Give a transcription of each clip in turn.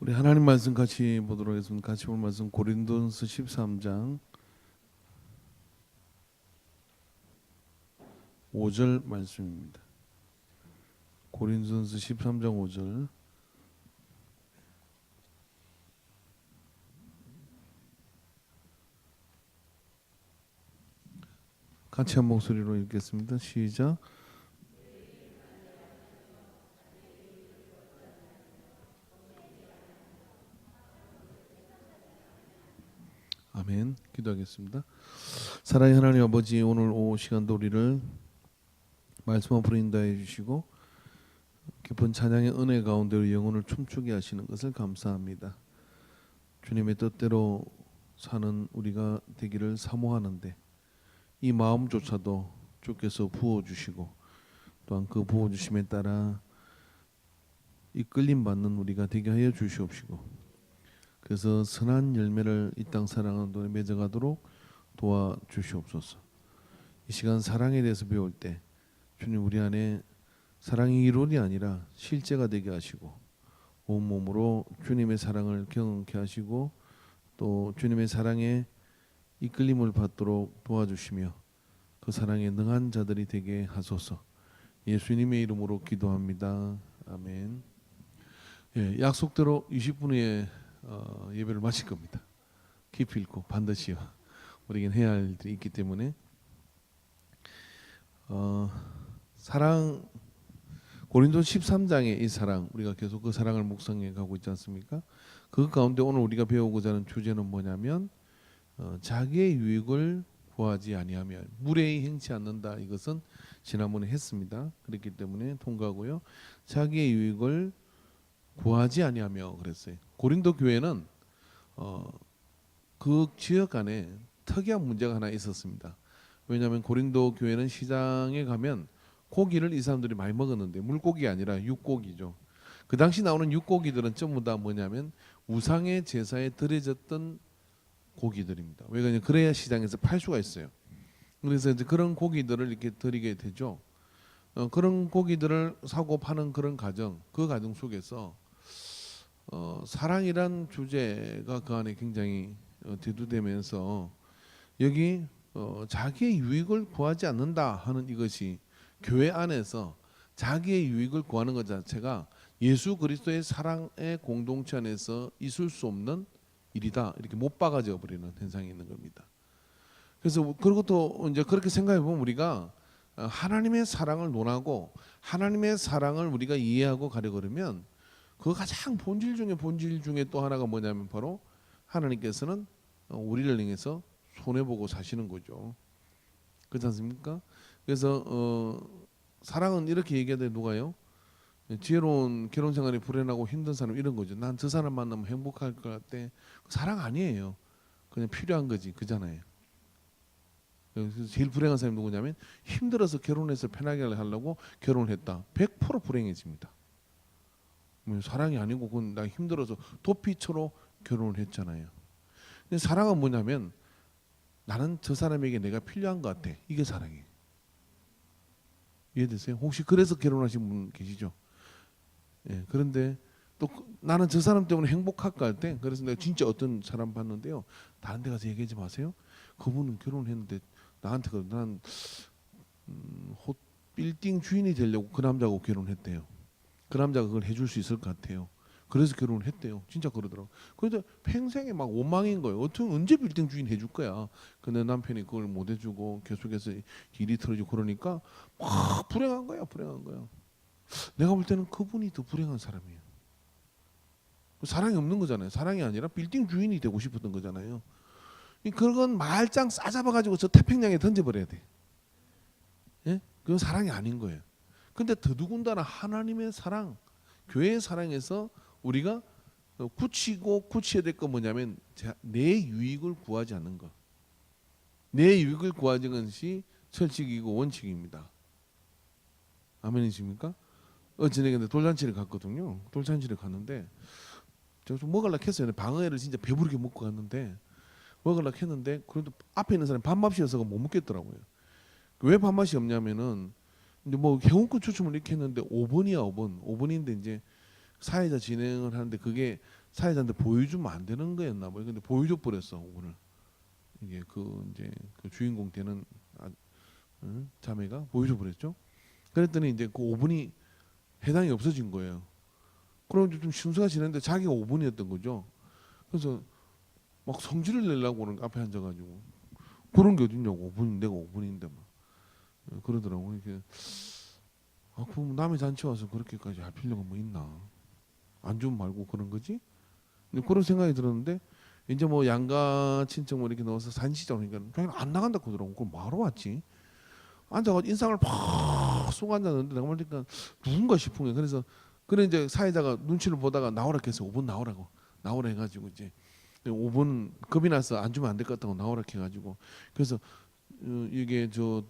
우리 하나님 말씀 같이 보도록 하겠습니다. 같이 볼 말씀 고린도전서 13장 5절 말씀입니다. 고린도전서 13장 5절 같이 한 목소리로 읽겠습니다. 시작. 아멘. 기도하겠습니다. 사랑의 하나님 아버지, 오늘 오후 시간도 우리를 말씀 앞으로 인도해 주시고 깊은 찬양의 은혜 가운데로 영혼을 춤추게 하시는 것을 감사합니다. 주님의 뜻대로 사는 우리가 되기를 사모하는데 이 마음조차도 주께서 부어주시고 또한 그 부어주심에 따라 이끌림 받는 우리가 되게 하여 주시옵시고, 그래서 선한 열매를 이 땅 사랑하는 돈에 맺어가도록 도와주시옵소서. 이 시간 사랑에 대해서 배울 때 주님 우리 안에 사랑이 이론이 아니라 실제가 되게 하시고 온몸으로 주님의 사랑을 경험케 하시고 또 주님의 사랑에 이끌림을 받도록 도와주시며 그 사랑에 능한 자들이 되게 하소서. 예수님의 이름으로 기도합니다. 아멘. 예, 약속대로 20분 후에 예배를 마칠 겁니다. 깊이 읽고 반드시요. 우리에겐 해야 할 일들이 있기 때문에 사랑, 고린도 13장의 이 사랑, 우리가 계속 그 사랑을 묵상해 가고 있지 않습니까? 그 가운데 오늘 우리가 배우고자 하는 주제는 뭐냐면 자기의 유익을 구하지 아니하며 무례히 행치 않는다. 이것은 지난번에 했습니다. 그렇기 때문에 통과하고요. 자기의 유익을 구하지 아니하며 그랬어요. 고린도 교회는 그 지역 안에 특이한 문제가 하나 있었습니다. 왜냐하면 고린도 교회는 시장에 가면 고기를 이 사람들이 많이 먹었는데 물고기가 아니라 육고기죠. 그 당시 나오는 육고기들은 전부 다 뭐냐면 우상의 제사에 드려졌던 고기들입니다. 왜냐하면 그래야 시장에서 팔 수가 있어요. 그래서 이제 그런 고기들을 이렇게 드리게 되죠. 그런 고기들을 사고 파는 그런 가정, 그 가정 속에서 사랑이란 주제가 그 안에 굉장히 대두되면서 여기 자기의 유익을 구하지 않는다 하는 이것이 교회 안에서 자기의 유익을 구하는 것 자체가 예수 그리스도의 사랑의 공동체 안에서 있을 수 없는 일이다, 이렇게 못 박아져 버리는 현상이 있는 겁니다. 그래서 그리고 또 이제 그렇게 생각해 보면 우리가 하나님의 사랑을 논하고 하나님의 사랑을 우리가 이해하고 가려 그러면 그 가장 본질 중에 또 하나가 뭐냐면 바로 하나님께서는 우리를 향해서 손해보고 사시는 거죠. 그렇지 않습니까? 그래서 사랑은 이렇게 얘기하되 누가요? 지혜로운 결혼 생활이 불행하고 힘든 사람 이런 거죠. 난 저 사람 만나면 행복할 것 같아. 사랑 아니에요. 그냥 필요한 거지, 그잖아요. 그래서 제일 불행한 사람이 누구냐면 힘들어서 결혼해서 편하게 하려고 결혼을 했다. 100% 불행해집니다. 사랑이 아니고 그건 나 힘들어서 도피처로 결혼을 했잖아요. 근데 사랑은 뭐냐면 나는 저 사람에게 내가 필요한 것 같아. 이게 사랑이에요. 이해되세요? 혹시 그래서 결혼하신 분 계시죠? 예, 그런데 또 나는 저 사람 때문에 행복할 것 같아. 그래서 내가 진짜 어떤 사람 봤는데요. 다른 데 가서 얘기하지 마세요. 그분은 결혼했는데 나한테 난 빌딩 주인이 되려고 그 남자하고 결혼했대요. 그 남자가 그걸 해줄 수 있을 것 같아요. 그래서 결혼을 했대요. 진짜 그러더라고. 그런데 평생에 막 원망인 거예요. 어떻게 언제 빌딩 주인 해줄 거야. 근데 남편이 그걸 못 해주고 계속해서 일이 틀어지고 그러니까 막 불행한 거야. 내가 볼 때는 그분이 더 불행한 사람이에요. 사랑이 없는 거잖아요. 사랑이 아니라 빌딩 주인이 되고 싶었던 거잖아요. 그건 말짱 싸잡아가지고 저 태평양에 던져버려야 돼. 예? 그건 사랑이 아닌 거예요. 근데 더더군다나 하나님의 사랑, 교회의 사랑에서 우리가 굳혀야 될 건 뭐냐면 내 유익을 구하지 않는 것. 내 유익을 구하지 않는 것이 철칙이고 원칙입니다. 아멘이십니까? 어제는 돌잔치를 갔거든요. 돌잔치를 갔는데 제가 좀 먹으려고 했어요. 방어회를 진짜 배부르게 먹고 갔는데 먹으려고 했는데 그래도 앞에 있는 사람이 밥맛이어서 못 먹겠더라고요. 왜 밥맛이 없냐면은 근데 뭐 회원권 추첨을 이렇게 했는데 5번이야 5번. 5번인데 이제 사회자 진행을 하는데 그게 사회자한테 보여주면 안 되는 거였나 봐요. 근데 보여줘 버렸어 5분을. 이게 그 이제 그 주인공 되는 자매가 보여줘 버렸죠. 그랬더니 이제 그 5분이 해당이 없어진 거예요. 그럼 좀 순서가 지났는데 자기가 5분이었던 거죠. 그래서 막 성질을 내려고 그러는 앞에 앉아가지고 그런 게 어딨냐고 5분 내가 5분인데 막 그러더라고. 이게 그럼 남의 잔치 와서 그렇게까지 할 필요가 뭐 있나? 안 주면 말고 그런 거지? 근데 그런 생각이 들었는데 이제 뭐 양가 친척 뭐 이렇게 넣어서 산시장 그러니까 자기는 안 나간다 그러더라고. 그럼 뭐하러 왔지? 앉아가지고 인상을 팍 쏘고 앉았는데 내가 보니까 누군가 싶은 거예요. 그래서 그래 이제 사회자가 눈치를 보다가 나오라 해서 5분 나오라고 나오라 해가지고 이제 5분 겁이 나서 안 주면 안 될 것 같다고 나오라 해가지고 그래서 이게 저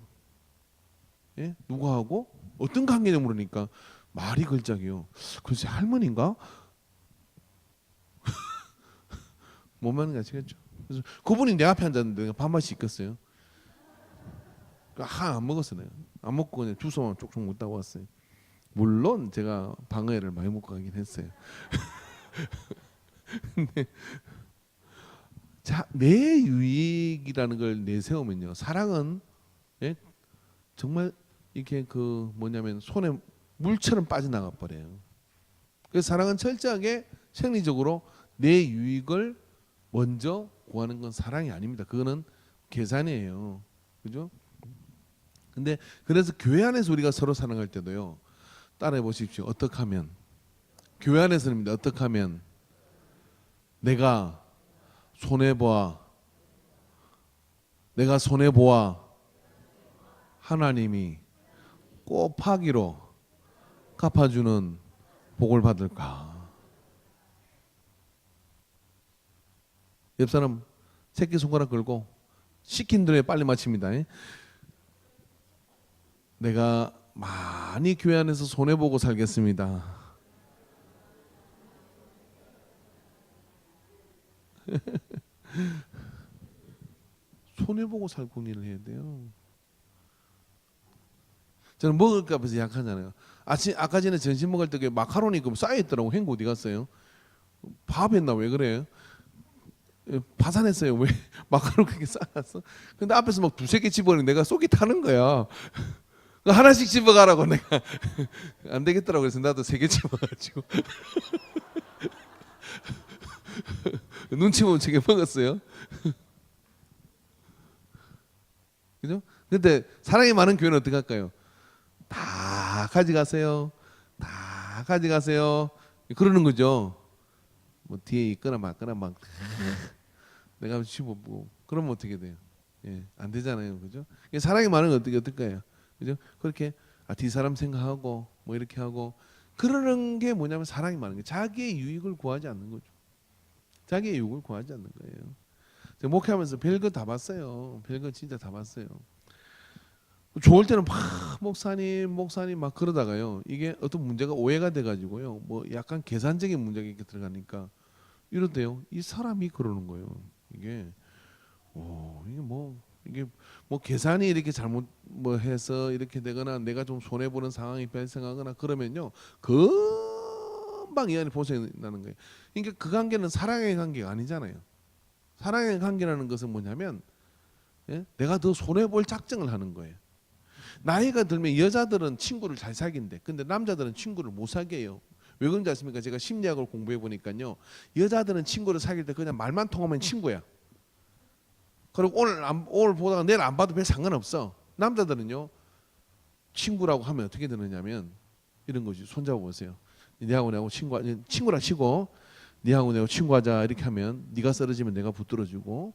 누가 하고 어떤 관계냐 물으니까 말이 걸작이요. 글쎄 할머니인가? 못 맞는 거 아시겠죠? 그래서 그분이 내 앞에 앉았는데 내가 밥맛이 있겠어요? 안 먹었어 내가. 안 먹고 그냥 주소만 쪽쪽 먹다가 왔어요. 물론 제가 방어회를 많이 먹고 가긴 했어요. 근데 내 유익이라는 걸 내세우면요, 사랑은 정말 이렇게 그 뭐냐면 손에 물처럼 빠져나가 버려요. 그래서 사랑은 철저하게 생리적으로 내 유익을 먼저 구하는 건 사랑이 아닙니다. 그거는 계산이에요. 그죠? 근데 그래서 교회 안에서 우리가 서로 사랑할 때도요. 따라해 보십시오. 어떻게 하면 교회 안에서입니다. 어떻게 하면 내가 손해 보아 하나님이 곱하기로 갚아주는 복을 받을까? 옆 사람 새끼 손가락 걸고 시킨 대로 빨리 마칩니다. 내가 많이 교회 안에서 손해 보고 살겠습니다. 손해 보고 살고 일을 해야 돼요. 저는 먹을까 봐서 약하잖아요. 아까 전에 점심 먹을 때 마카로니 쌓여 있더라고. 행고 어디 갔어요? 밥 했나 왜 그래요? 파산했어요. 왜 마카로니 그렇게 쌓았어? 근데 앞에서 막 두세 개 집어넣으니 내가 속이 타는 거야. 하나씩 집어가라고 내가 안 되겠더라고. 그래서 나도 3개 집어가지고 눈치 못 채게 먹었어요. 그죠? 근데 사랑이 많은 교회는 어떻게 할까요? 다 가져가세요. 다 가져가세요. 그러는 거죠. 뭐 뒤에 있거나 맞거나 막 내가 집어보고 그러면 어떻게 돼요? 안 되잖아요. 그죠? 사랑이 많은 건 어떨까요? 그죠? 그렇게 뒷사람 생각하고 뭐 이렇게 하고 그러는 게 뭐냐면 사랑이 많은 거예요. 자기의 유익을 구하지 않는 거죠. 자기의 유익을 구하지 않는 거예요. 제가 목회하면서 별거 다 봤어요. 별거 진짜 다 봤어요. 좋을 때는 막 목사님 막 그러다가요. 이게 어떤 문제가 오해가 돼가지고요. 뭐 약간 계산적인 문제가 이렇게 들어가니까 이러대요. 이 사람이 그러는 거예요. 이게 이게 뭐 계산이 이렇게 잘못 뭐 해서 이렇게 되거나 내가 좀 손해 보는 상황이 발생하거나 그러면요. 금방 이 안에 보생이 나는 거예요. 그러니까 그 관계는 사랑의 관계가 아니잖아요. 사랑의 관계라는 것은 뭐냐면 내가 더 손해 볼 작정을 하는 거예요. 나이가 들면 여자들은 친구를 잘 사귄대. 근데 남자들은 친구를 못 사귀어요. 왜 그런지 아십니까? 제가 심리학을 공부해 보니까요. 여자들은 친구를 사귈 때 그냥 말만 통하면 친구야. 그리고 오늘 보다가 내일 안 봐도 별 상관없어. 남자들은요. 친구라고 하면 어떻게 되느냐면 이런 거지. 손잡아 보세요. 니하고 내하고 친구라 치고 니하고 내하고 친구하자 이렇게 하면 네가 쓰러지면 내가 붙들어주고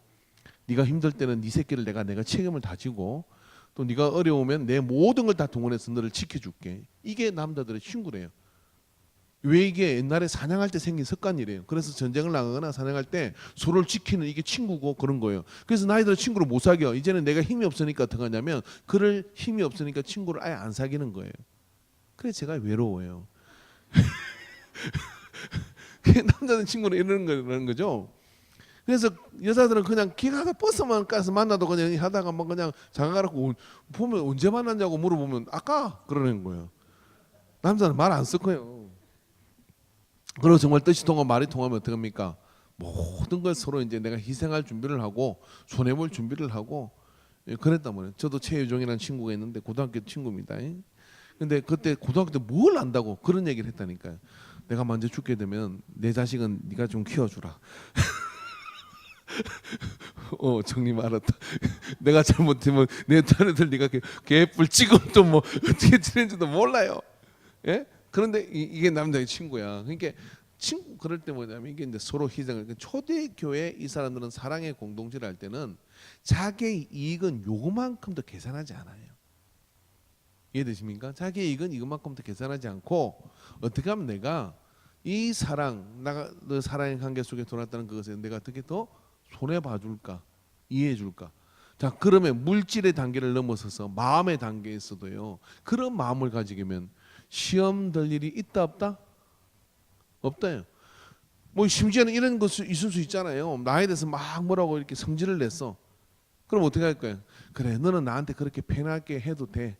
네가 힘들 때는 네 새끼를 내가 책임을 다 지고 또 네가 어려우면 내 모든 걸 다 동원해서 너를 지켜줄게. 이게 남자들의 친구래요. 왜 이게 옛날에 사냥할 때 생긴 습관이래요. 그래서 전쟁을 나가거나 사냥할 때 서로를 지키는 이게 친구고 그런 거예요. 그래서 나이들은 친구를 못 사겨. 이제는 내가 힘이 없으니까 어떻게 하냐면 그럴 힘이 없으니까 친구를 아예 안 사귀는 거예요. 그래서 제가 외로워요. 남자는 친구를 이러는 거죠. 그래서 여자들은 그냥 기가 버스만 가서 만나도 그냥 하다가 뭐 그냥 장가가라고 보면 언제 만났냐고 물어보면 아까 그러는 거예요. 남자는 말 안 쓸 거예요. 그리고 정말 뜻이 통하고 말이 통하면 어떡합니까? 모든 걸 서로 이제 내가 희생할 준비를 하고 손해볼 준비를 하고 그랬단 말이에요. 저도 최유종이라는 친구가 있는데 고등학교 친구입니다. 근데 그때 고등학교 때 뭘 안다고 그런 얘기를 했다니까요. 내가 먼저 죽게 되면 내 자식은 네가 좀 키워주라. 정님 알았다. 내가 잘못하면 내 딸애들 네가 개뿔 찍어도 뭐 어떻게 지낸지도 몰라요. 예? 그런데 이게 남자의 친구야. 그러니까 친구 그럴 때 뭐냐면 이게 이제 서로 희생을. 초대교회 이 사람들은 사랑의 공동체를 할 때는 자기의 이익은 요만큼도 계산하지 않아요. 이해되십니까? 자기의 이익은 이것만큼도 계산하지 않고 어떻게 하면 내가 이 사랑, 나가 너 사랑의 관계 속에 돌았다는 그것에 내가 어떻게 더 손해 봐줄까, 이해해 줄까. 자, 그러면 물질의 단계를 넘어서서 마음의 단계에서도요. 그런 마음을 가지면 시험 들 일이 있다 없다? 없다요. 뭐 심지어는 이런 것이 있을 수 있잖아요. 나에 대해서 막 뭐라고 이렇게 성질을 냈어. 그럼 어떻게 할 거야? 그래, 너는 나한테 그렇게 편하게 해도 돼.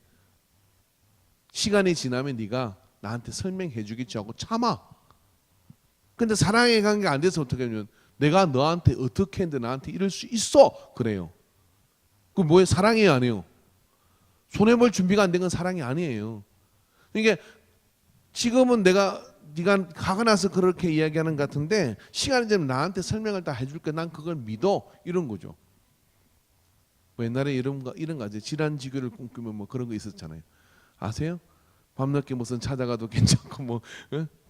시간이 지나면 네가 나한테 설명해 주겠지 하고 참아. 근데 사랑의 관계가 안 돼서 어떻게 하냐면 내가 너한테 어떻게 했는데 나한테 이럴 수 있어. 그래요. 그 뭐예요? 사랑이에요, 아니에요? 손해볼 준비가 안 된 건 사랑이 아니에요. 이게 지금은 네가 가고 나서 그렇게 이야기하는 것 같은데 시간이 지나면 나한테 설명을 다 해줄게. 난 그걸 믿어. 이런 거죠. 뭐 옛날에 이런 거 질환지교를 꿈꾸면 뭐 그런 거 있었잖아요. 아세요? 밤늦게 무슨 찾아가도 괜찮고 뭐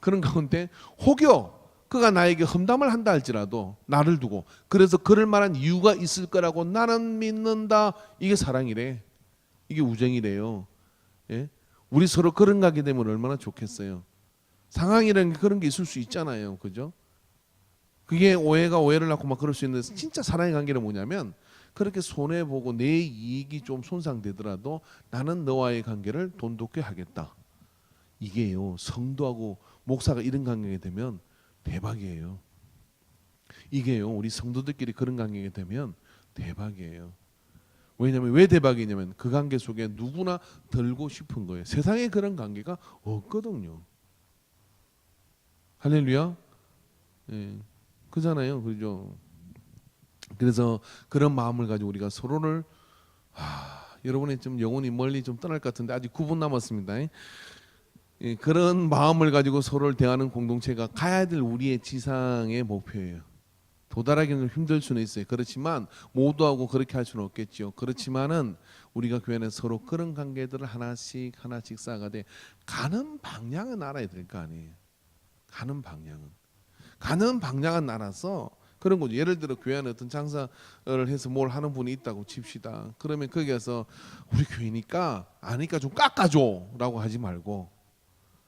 그런 가운데 혹여 그가 나에게 험담을 한다 할지라도 나를 두고 그래서 그럴 만한 이유가 있을 거라고 나는 믿는다. 이게 사랑이래. 이게 우정이래요. 예? 우리 서로 그런 가게 되면 얼마나 좋겠어요. 상황이라는 게 그런 게 있을 수 있잖아요. 그죠? 그게 오해가 오해를 낳고 막 그럴 수 있는데 진짜 사랑의 관계는 뭐냐면 그렇게 손해보고 내 이익이 좀 손상되더라도 나는 너와의 관계를 돈독히 하겠다. 이게요. 성도하고 목사가 이런 관계가 되면 대박이에요. 이게요. 우리 성도들끼리 그런 관계가 되면 대박이에요. 왜냐면 왜 대박이냐면 그 관계 속에 누구나 들고 싶은 거예요. 세상에 그런 관계가 없거든요. 할렐루야. 예. 그잖아요. 그죠? 그래서 그런 마음을 가지고 우리가 서로를 여러분이 좀 영혼이 멀리 좀 떠날 것 같은데 아직 9분 남았습니다. 예, 그런 마음을 가지고 서로를 대하는 공동체가 가야 될 우리의 지상의 목표예요. 도달하기는 힘들 수는 있어요. 그렇지만 모두하고 그렇게 할 수는 없겠죠. 그렇지만은 우리가 교회 안에 서로 그런 관계들을 하나씩 쌓아가되 가는 방향은 알아야 될 거 아니에요. 가는 방향은 알아서 그런 거죠. 예를 들어 교회 안에 어떤 장사를 해서 뭘 하는 분이 있다고 칩시다. 그러면 거기에서 우리 교회니까 아니까 좀 깎아줘라고 하지 말고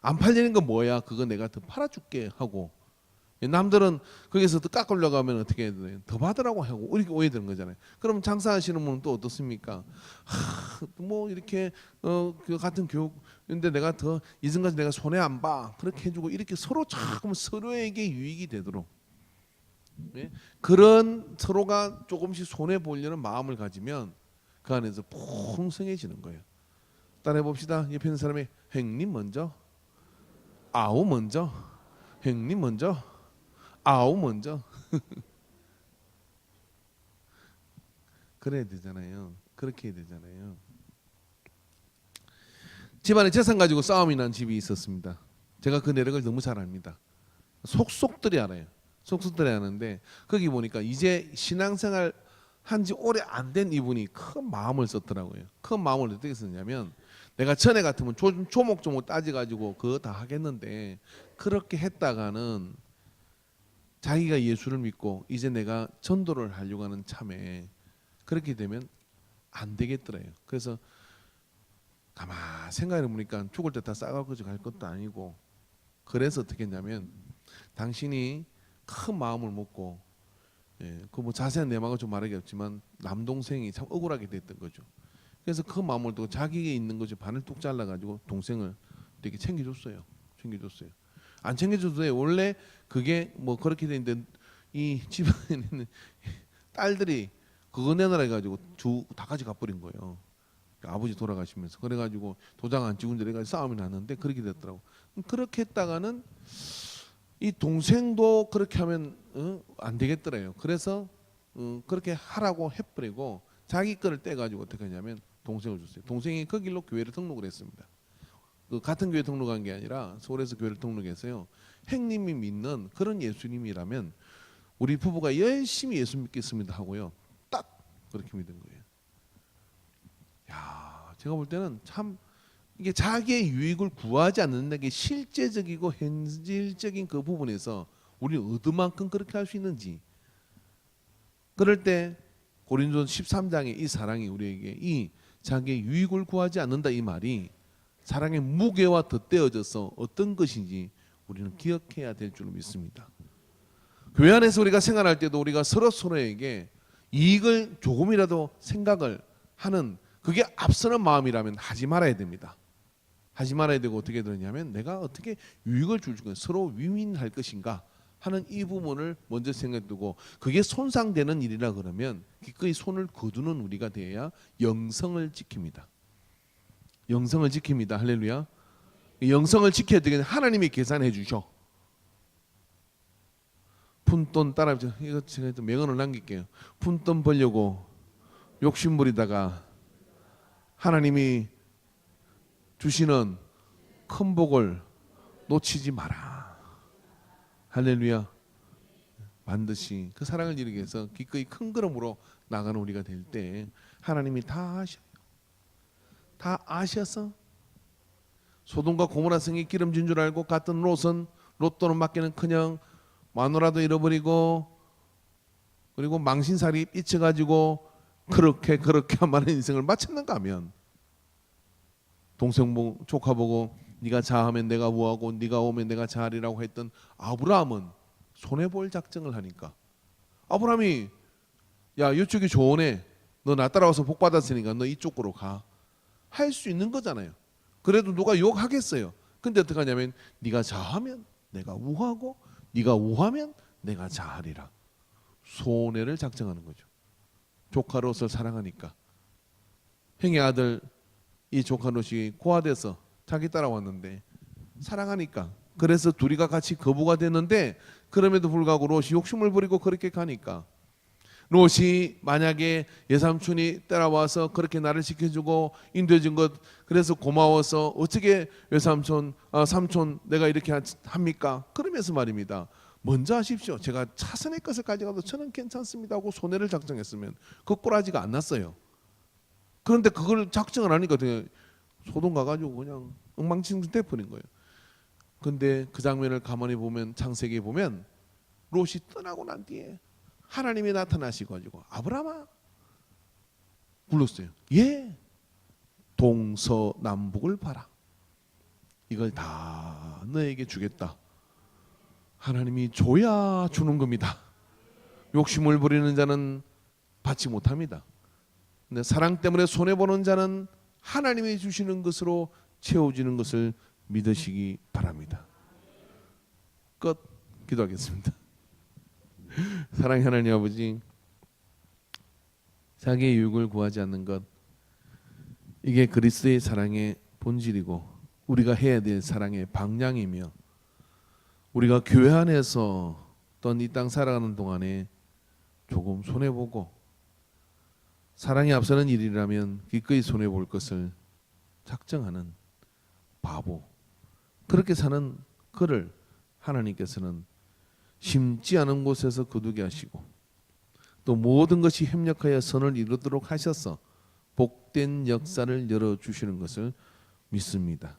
안 팔리는 건 뭐야? 그거 내가 더 팔아줄게 하고 남들은 거기서 더 깎으려고 하면 어떻게 해야 돼요? 더 받으라고 하고 이렇게 오해되는 거잖아요. 그럼 장사하시는 분은 또 어떻습니까? 뭐 이렇게 그 같은 교육인데 내가 더 이전까지 내가 손해 안 봐. 그렇게 해주고 이렇게 서로 자꾸 서로에게 유익이 되도록 예? 그런 서로가 조금씩 손해 보려는 마음을 가지면 그 안에서 풍성해지는 거예요. 따라해 봅시다. 옆에 있는 사람이 형님 먼저, 아우 먼저, 형님 먼저, 아우 먼저. 그래야 되잖아요. 그렇게 해야 되잖아요. 집안에 재산 가지고 싸움이 난 집이 있었습니다. 제가 그 내력을 너무 잘 압니다. 속속들이 알아요. 속속들이 아는데 거기 보니까 이제 신앙생활 한지 오래 안 된 이분이 큰 마음을 썼더라고요. 큰 마음을 어떻게 썼냐면 내가 전에 같으면 조목조목 따져가지고 그거 다 하겠는데 그렇게 했다가는 자기가 예수를 믿고 이제 내가 전도를 하려고 하는 참에 그렇게 되면 안 되겠더래요. 그래서 가만 생각해 보니까 죽을 때 다 싸가지고 갈 것도 아니고 그래서 어떻게 했냐면 당신이 큰 마음을 먹고 그 뭐 자세한 내막은 좀 말하기 없지만 남동생이 참 억울하게 됐던 거죠. 그래서 그 마음을 두고 자기에게 있는 것이 반을 뚝 잘라가지고 동생을 되게 챙겨줬어요. 안 챙겨줘도 돼. 원래 그게 뭐 그렇게 되는데 이 집안에 있는 딸들이 그거 내놔라 해가지고 다 같이 갚버린 거예요. 아버지 돌아가시면서 그래가지고 도장 안 찍은 데 내가 싸움이 났는데 그렇게 됐더라고. 그렇게 했다가는 이 동생도 그렇게 하면 안 되겠더래요. 그래서 그렇게 하라고 해버리고 자기 거를 떼가지고 어떻게 하냐면 동생을 줬어요. 동생이 그 길로 교회를 등록을 했습니다. 그 같은 교회 등록한 게 아니라 서울에서 교회를 등록해서요. 행님이 믿는 그런 예수님이라면 우리 부부가 열심히 예수 믿겠습니다 하고요. 딱 그렇게 믿은 거예요. 야, 제가 볼 때는 참 이게 자기의 유익을 구하지 않는 게 실제적이고 현실적인 그 부분에서 우리는 얻을만큼 그렇게 할 수 있는지. 그럴 때 고린도전 13장의 이 사랑이 우리에게 이 자기의 유익을 구하지 않는다 이 말이 사랑의 무게와 덧대어져서 어떤 것인지 우리는 기억해야 될 줄 믿습니다. 교회 안에서 우리가 생활할 때도 우리가 서로에게 이익을 조금이라도 생각을 하는 그게 앞서는 마음이라면 하지 말아야 됩니다. 하지 말아야 되고 어떻게 되냐면 내가 어떻게 유익을 줄 것인가 서로 윈윈할 것인가 하는 이 부분을 먼저 생각해 두고 그게 손상되는 일이라 그러면 기꺼이 손을 거두는 우리가 되어야 영성을 지킵니다. 영성을 지킵니다. 할렐루야. 영성을 지켜야 되겠는 하나님이 계산해 주셔. 푼돈 따라 이거 제가 명언을 남길게요. 푼돈 벌려고 욕심 부리다가 하나님이 주시는 큰 복을 놓치지 마라. 할렐루야. 반드시 그 사랑을 이루기 위해서 기꺼이 큰 걸음으로 나가는 우리가 될 때 하나님이 다 아셔요. 다 아셔서 소돔과 고모라 성이 기름진 줄 알고 갔던 롯은 로또는 맡기는커녕 마누라도 잃어버리고 그리고 망신살이 삐쳐가지고 그렇게 많은 인생을 마쳤는가 하면 동생 보고 조카 보고 네가 자하면 내가 우하고 네가 오면 내가 자하리라고 했던 아브라함은 손해볼 작정을 하니까 아브라함이 야 이쪽이 좋으네 너 나 따라와서 복 받았으니까 너 이쪽으로 가 할 수 있는 거잖아요. 그래도 누가 욕하겠어요. 근데 어떻게 하냐면 네가 자하면 내가 우하고 네가 우하면 내가 자하리라. 손해를 작정하는 거죠. 조카 롯을 사랑하니까 형의 아들 이 조카 롯이 고아돼서 자기 따라왔는데 사랑하니까 그래서 둘이가 같이 거부가 됐는데 그럼에도 불구하고 롯이 욕심을 부리고 그렇게 가니까 롯이 만약에 예삼촌이 따라와서 그렇게 나를 지켜주고 인도해준 것 그래서 고마워서 어떻게 외삼촌 삼촌 내가 이렇게 합니까? 그러면서 말입니다. 먼저 하십시오. 제가 차선의 것을 가져가도 저는 괜찮습니다 하고 손해를 작정했으면 그 꼬라지가 안 났어요. 그런데 그걸 작정을 하니까 소돔 가가지고 그냥 엉망진창 돼버린 거예요. 근데 그 장면을 가만히 보면 창세기에 보면 롯이 떠나고 난 뒤에 하나님이 나타나시고 가지고 아브라함아 불렀어요. 예, 동서남북을 봐라. 이걸 다 너에게 주겠다. 하나님이 줘야 주는 겁니다. 욕심을 부리는 자는 받지 못합니다. 근데 사랑 때문에 손해보는 자는 하나님이 주시는 것으로 채워지는 것을 믿으시기 바랍니다. 끝. 기도하겠습니다. 사랑의 하나님 아버지, 자기의 유익을 구하지 않는 것, 이게 그리스도의 사랑의 본질이고 우리가 해야 될 사랑의 방향이며 우리가 교회 안에서 또는 이 땅 살아가는 동안에 조금 손해보고 사랑이 앞서는 일이라면 기꺼이 손해볼 것을 작정하는 바보, 그렇게 사는 그를 하나님께서는 심지 않은 곳에서 거두게 하시고 또 모든 것이 협력하여 선을 이루도록 하셔서 복된 역사를 열어주시는 것을 믿습니다.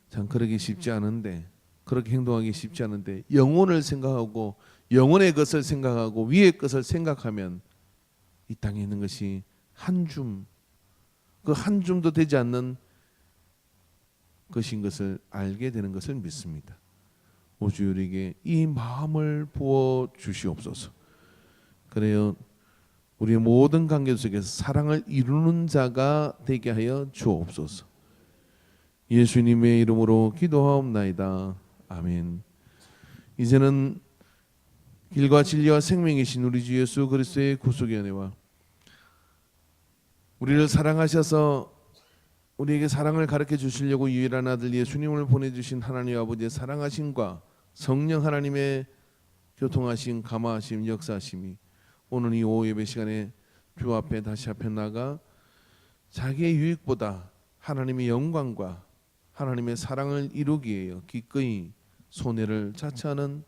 참 그러기 쉽지 않은데, 그렇게 행동하기 쉽지 않은데 영혼을 생각하고 영혼의 것을 생각하고 위의 것을 생각하면 이 땅에 있는 것이 한 줌, 그 한 줌도 되지 않는 것인 것을 알게 되는 것을 믿습니다. 오주 우리에게 이 마음을 부어 주시옵소서. 그래요, 우리의 모든 관계 속에서 사랑을 이루는 자가 되게 하여 주옵소서. 예수님의 이름으로 기도하옵나이다. 아멘. 이제는 길과 진리와 생명이신 우리 주 예수 그리스도의 구속의 은혜와 우리를 사랑하셔서 우리에게 사랑을 가르쳐 주시려고 유일한 아들 예수님을 보내주신 하나님 아버지의 사랑하심과 성령 하나님의 교통하심, 감화하심, 역사하심이 오늘 이 오후 예배 시간에 주 앞에 다시 앞에 나가 자기의 유익보다 하나님의 영광과 하나님의 사랑을 이루기 위해 기꺼이 손해를 자처하는,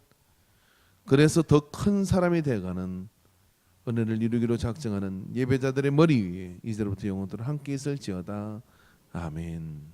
그래서 더 큰 사람이 되어가는 은혜를 이루기로 작정하는 예배자들의 머리 위에 이제로부터 영원토록 함께 있을지어다. 아멘.